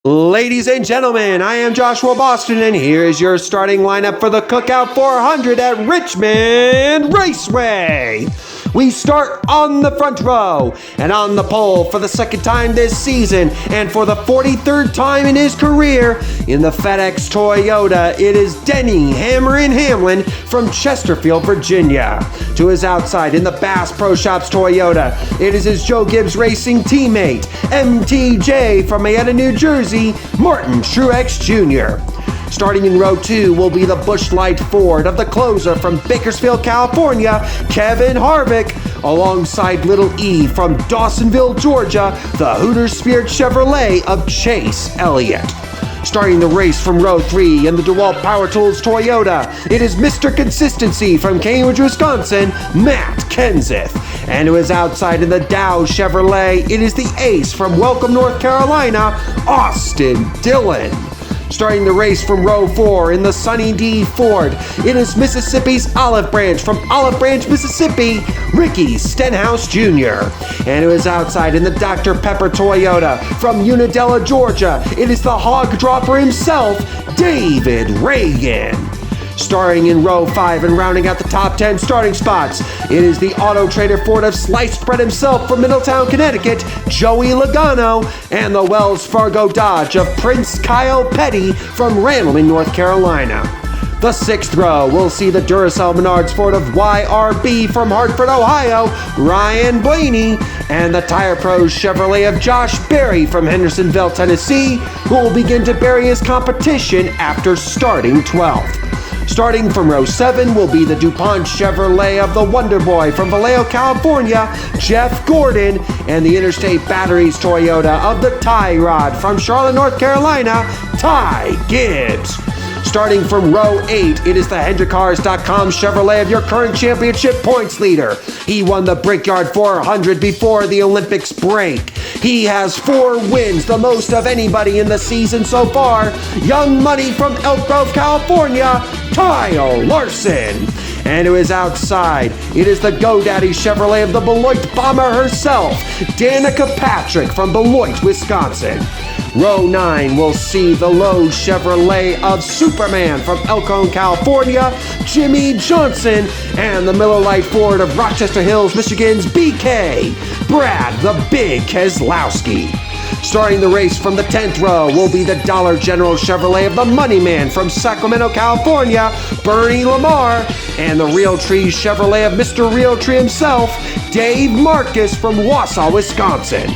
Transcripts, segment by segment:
Ladies and gentlemen, I am Joshua Boston, and here is your starting lineup for the Cookout 400 at Richmond Raceway. We start on the front row, and on the pole for the second time this season, and for the 43rd time in his career, in the FedEx Toyota, it is Denny Hammerin' Hamlin from Chesterfield, Virginia. To his outside, in the Bass Pro Shops Toyota, it is his Joe Gibbs Racing teammate, MTJ from Mayetta, New Jersey, Martin Truex Jr. Starting in row 2 will be the Busch Light Ford of the closer from Bakersfield, California, Kevin Harvick, alongside Little E from Dawsonville, Georgia, the Hooters Spirit Chevrolet of Chase Elliott. Starting the race from row 3 in the DeWalt Power Tools Toyota, it is Mr. Consistency from Cambridge, Wisconsin, Matt Kenseth. And to his outside in the Dow Chevrolet, it is the ace from Welcome, North Carolina, Austin Dillon. Starting the race from row 4 in the Sunny D Ford, it is Mississippi's Olive Branch from Olive Branch, Mississippi, Ricky Stenhouse Jr. And to his outside in the Dr. Pepper Toyota from Unadilla, Georgia, it is the hog dropper himself, David Reagan. Starting in row 5 and rounding out the top 10 starting spots, it is the Auto Trader Ford of sliced bread himself from Middletown, Connecticut, Joey Logano, and the Wells Fargo Dodge of Prince Kyle Petty from Randleman, North Carolina. The 6th row will see the Duracell Menards Ford of YRB from Hartford, Ohio, Ryan Blaney, and the Tire Pros Chevrolet of Josh Berry from Hendersonville, Tennessee, who will begin to bury his competition after starting 12th. Starting from row 7 will be the DuPont Chevrolet of the Wonder Boy from Vallejo, California, Jeff Gordon, and the Interstate Batteries Toyota of the Tie Rod from Charlotte, North Carolina, Ty Gibbs. Starting from row 8, it is the HendrickCars.com Chevrolet of your current championship points leader. He won the Brickyard 400 before the Olympics break. He has 4 wins, the most of anybody in the season so far. Young Money from Elk Grove, California, Kyle Larson. And to his outside, it is the GoDaddy Chevrolet of the Beloit Bomber herself, Danica Patrick from Beloit, Wisconsin. Row 9 will see the Lowe's Chevrolet of Superman from Elkhorn, California, Jimmy Johnson, and the Miller Lite Ford of Rochester Hills, Michigan's BK, Brad the Big Keselowski. Starting the race from the 10th row will be the Dollar General Chevrolet of the Money Man from Sacramento, California, Bernie Lamar, and the Realtree Chevrolet of Mr. Realtree himself, Dave Marcus from Wausau, Wisconsin.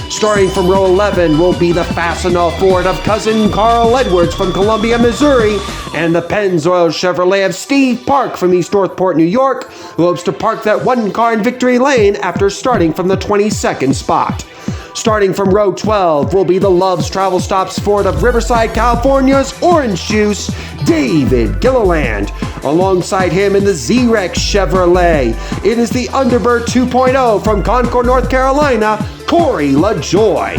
Starting from row 11 will be the Fastenal Ford of cousin Carl Edwards from Columbia, Missouri, and the Pennzoil Chevrolet of Steve Park from East Northport, New York, who hopes to park that one car in victory lane after starting from the 22nd spot. Starting from row 12 will be the Love's Travel Stops Ford of Riverside, California's Orange Juice, David Gilliland. Alongside him in the Z-Rex Chevrolet, it is the Underbird 2.0 from Concord, North Carolina, Corey LaJoy.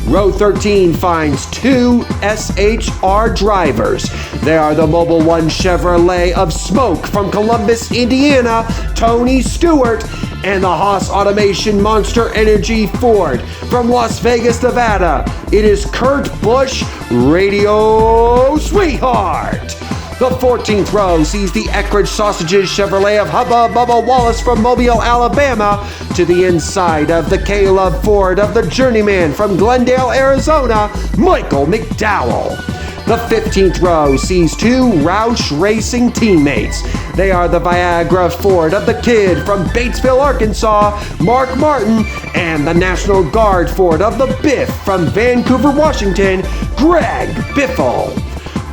Row 13 finds 2 SHR drivers. They are the Mobil 1 Chevrolet of Smoke from Columbus, Indiana, Tony Stewart, and the Haas Automation Monster Energy Ford from Las Vegas, Nevada. It is Kurt Busch, Radio Sweetheart. The 14th row sees the Eckridge Sausages Chevrolet of Hubba Bubba Wallace from Mobile, Alabama, to the inside of the K-Love Ford of the Journeyman from Glendale, Arizona, Michael McDowell. The 15th row sees 2 Roush Racing teammates. They are the Viagra Ford of the Kid from Batesville, Arkansas, Mark Martin, and the National Guard Ford of the Biff from Vancouver, Washington, Greg Biffle.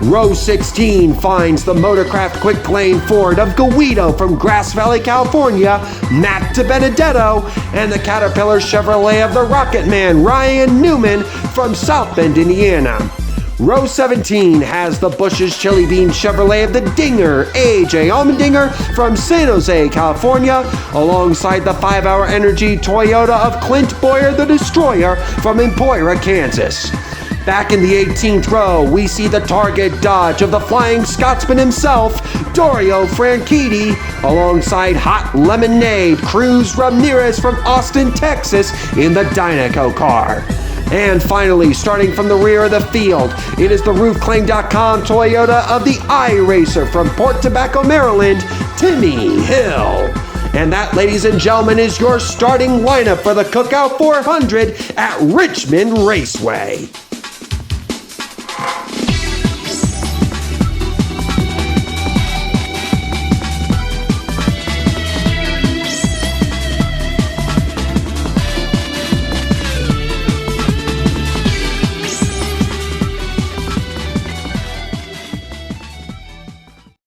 Row 16 finds the Motorcraft Quick Lane Ford of Guido from Grass Valley, California, Matt DiBenedetto, and the Caterpillar Chevrolet of the Rocket Man, Ryan Newman from South Bend, Indiana. Row 17 has the Busch's Chili Bean Chevrolet of the Dinger, AJ Allmendinger from San Jose, California, alongside the 5-Hour Energy Toyota of Clint Boyer the Destroyer from Emporia, Kansas. Back in the 18th row, we see the Target Dodge of the Flying Scotsman himself, Dario Franchitti, alongside Hot Lemonade Cruz Ramirez from Austin, Texas in the Dynaco car. And finally, starting from the rear of the field, it is the roofclaim.com Toyota of the iRacer from Port Tobacco, Maryland, Timmy Hill. And that, ladies and gentlemen, is your starting lineup for the Cookout 400 at Richmond Raceway.